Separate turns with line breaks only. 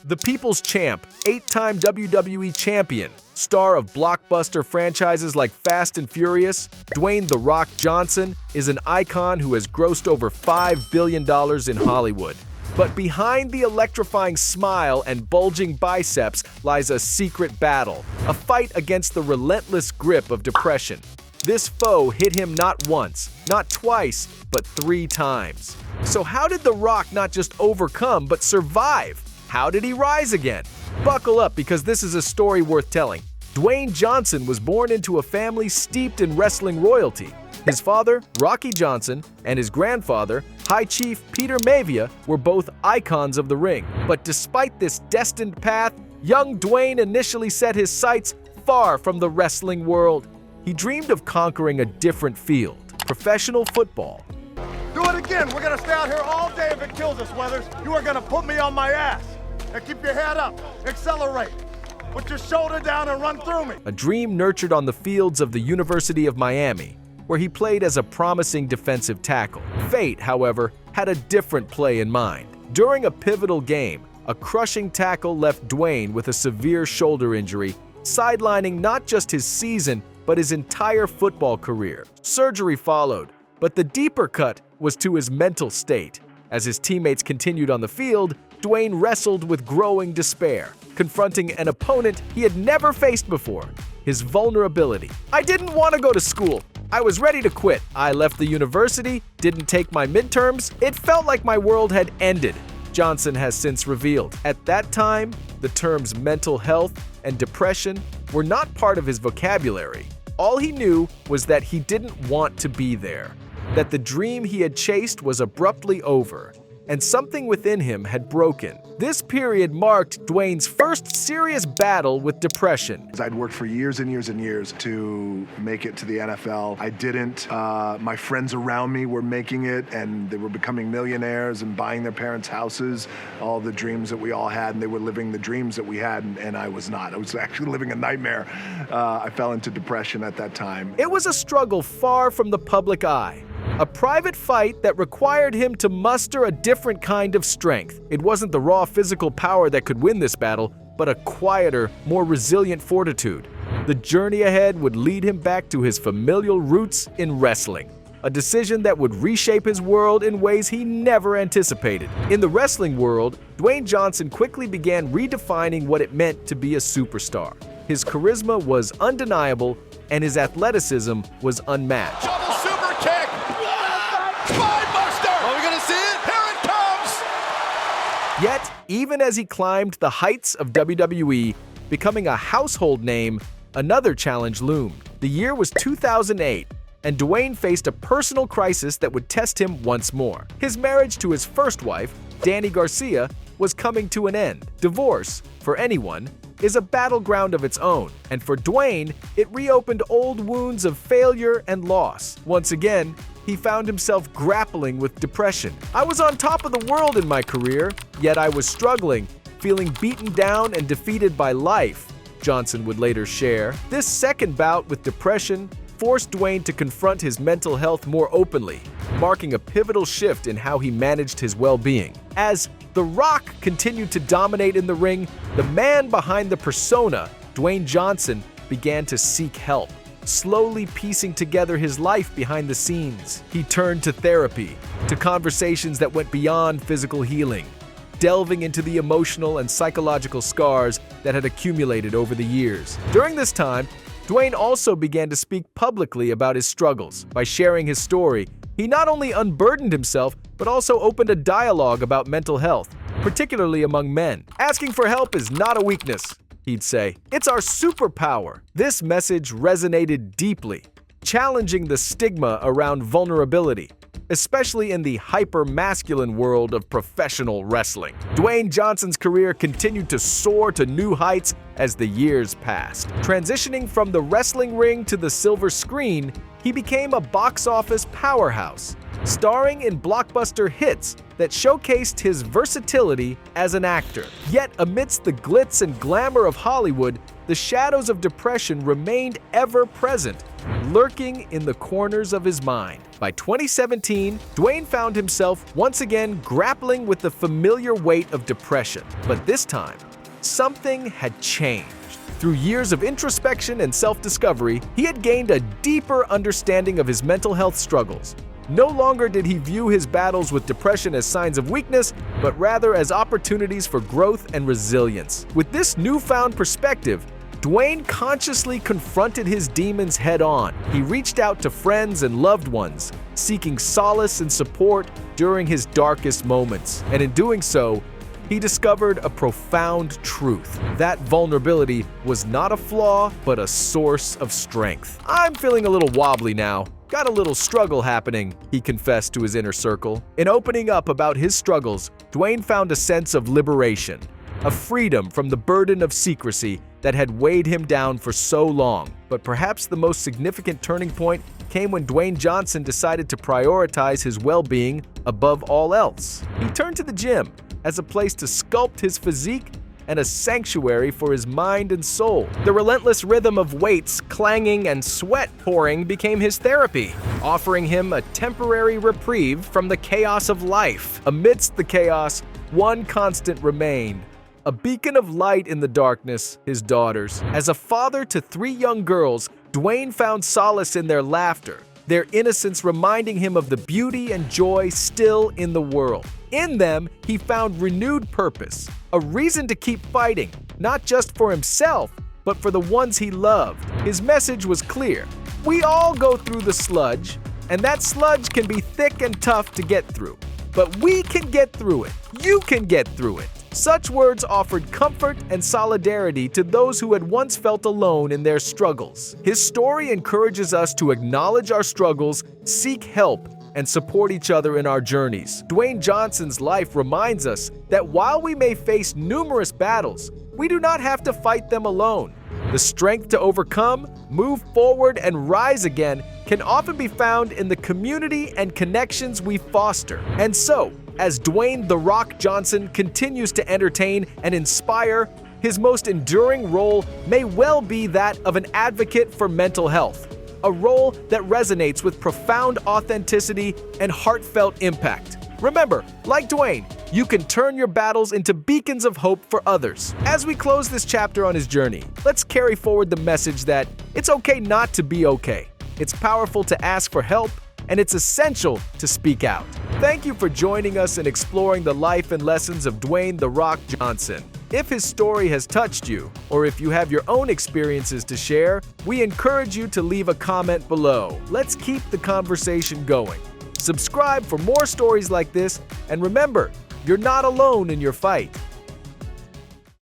The People's Champ, 8-time WWE Champion, star of blockbuster franchises like Fast and Furious, Dwayne "The Rock" Johnson is an icon who has grossed over $5 billion in Hollywood. But behind the electrifying smile and bulging biceps lies a secret battle, a fight against the relentless grip of depression. This foe hit him not once, not twice, but 3 times. So how did The Rock not just overcome but survive? How did he rise again? Buckle up, because this is a story worth telling. Dwayne Johnson was born into a family steeped in wrestling royalty. His father, Rocky Johnson, and his grandfather, High Chief Peter Maivia, were both icons of the ring. But despite this destined path, young Dwayne initially set his sights far from the wrestling world. He dreamed of conquering a different field, professional football.
Do it again. We're gonna stay out here all day if it kills us, Weathers. You are gonna put me on my ass. Now keep your head up. Accelerate. Put your shoulder down and run through me.
A dream nurtured on the fields of the University of Miami, where he played as a promising defensive tackle. Fate, however, had a different play in mind. During a pivotal game, a crushing tackle left Dwayne with a severe shoulder injury, sidelining not just his season, but his entire football career. Surgery followed, but the deeper cut was to his mental state. As his teammates continued on the field, Dwayne wrestled with growing despair, confronting an opponent he had never faced before: his vulnerability. "I didn't want to go to school. I was ready to quit. I left the university, didn't take my midterms. It felt like my world had ended," Johnson has since revealed. At that time, the terms mental health and depression were not part of his vocabulary. All he knew was that he didn't want to be there, that the dream he had chased was abruptly over, and something within him had broken. This period marked Dwayne's first serious battle with depression.
I'd worked for years and years and years to make it to the NFL. I didn't. My friends around me were making it, and they were becoming millionaires and buying their parents' houses, all the dreams that we all had, and they were living the dreams that we had, and I was not. I was actually living a nightmare. I fell into depression at that time.
It was a struggle far from the public eye. A private fight that required him to muster a different kind of strength. It wasn't the raw physical power that could win this battle, but a quieter, more resilient fortitude. The journey ahead would lead him back to his familial roots in wrestling, a decision that would reshape his world in ways he never anticipated. In the wrestling world, Dwayne Johnson quickly began redefining what it meant to be a superstar. His charisma was undeniable, and his athleticism was unmatched.
Double super kick. Spinebuster. Are we gonna see it? Here it comes.
Yet, even as he climbed the heights of WWE, becoming a household name, another challenge loomed. The year was 2008, and Dwayne faced a personal crisis that would test him once more. His marriage to his first wife, Dany Garcia, was coming to an end. Divorce, for anyone, is a battleground of its own, and for Dwayne, it reopened old wounds of failure and loss. Once again, he found himself grappling with depression. "I was on top of the world in my career, yet I was struggling, feeling beaten down and defeated by life," Johnson would later share. This second bout with depression forced Dwayne to confront his mental health more openly, marking a pivotal shift in how he managed his well-being. As The Rock continued to dominate in the ring, the man behind the persona, Dwayne Johnson, began to seek help. Slowly piecing together his life behind the scenes, he turned to therapy, to conversations that went beyond physical healing, delving into the emotional and psychological scars that had accumulated over the years. During this time, Dwayne also began to speak publicly about his struggles. By sharing his story, he not only unburdened himself, but also opened a dialogue about mental health, particularly among men. "Asking for help is not a weakness," he'd say. "It's our superpower." This message resonated deeply, challenging the stigma around vulnerability, especially in the hyper-masculine world of professional wrestling. Dwayne Johnson's career continued to soar to new heights as the years passed. Transitioning from the wrestling ring to the silver screen, he became a box office powerhouse, starring in blockbuster hits that showcased his versatility as an actor. Yet amidst the glitz and glamour of Hollywood, the shadows of depression remained ever present. lurking in the corners of his mind. By 2017, Dwayne found himself once again grappling with the familiar weight of depression. But this time, something had changed. Through years of introspection and self-discovery, he had gained a deeper understanding of his mental health struggles. No longer did he view his battles with depression as signs of weakness, but rather as opportunities for growth and resilience. With this newfound perspective, Dwayne consciously confronted his demons head-on. He reached out to friends and loved ones, seeking solace and support during his darkest moments. And in doing so, he discovered a profound truth. That vulnerability was not a flaw, but a source of strength. "I'm feeling a little wobbly now. Got a little struggle happening," he confessed to his inner circle. In opening up about his struggles, Dwayne found a sense of liberation, a freedom from the burden of secrecy that had weighed him down for so long. But perhaps the most significant turning point came when Dwayne Johnson decided to prioritize his well-being above all else. He turned to the gym as a place to sculpt his physique and a sanctuary for his mind and soul. The relentless rhythm of weights clanging and sweat pouring became his therapy, offering him a temporary reprieve from the chaos of life. Amidst the chaos, one constant remained: a beacon of light in the darkness, his daughters. As a father to 3 young girls, Dwayne found solace in their laughter, their innocence reminding him of the beauty and joy still in the world. In them, he found renewed purpose, a reason to keep fighting, not just for himself, but for the ones he loved. His message was clear: we all go through the sludge, and that sludge can be thick and tough to get through. But we can get through it. You can get through it. Such words offered comfort and solidarity to those who had once felt alone in their struggles. His story encourages us to acknowledge our struggles, seek help, and support each other in our journeys. Dwayne Johnson's life reminds us that while we may face numerous battles, we do not have to fight them alone. The strength to overcome, move forward, and rise again can often be found in the community and connections we foster. And so, as Dwayne "The Rock" Johnson continues to entertain and inspire, his most enduring role may well be that of an advocate for mental health, a role that resonates with profound authenticity and heartfelt impact. Remember, like Dwayne, you can turn your battles into beacons of hope for others. As we close this chapter on his journey, let's carry forward the message that it's okay not to be okay. It's powerful to ask for help, and it's essential to speak out. Thank you for joining us in exploring the life and lessons of Dwayne "The Rock" Johnson. If his story has touched you, or if you have your own experiences to share, we encourage you to leave a comment below. Let's keep the conversation going. Subscribe for more stories like this, and remember, you're not alone in your fight.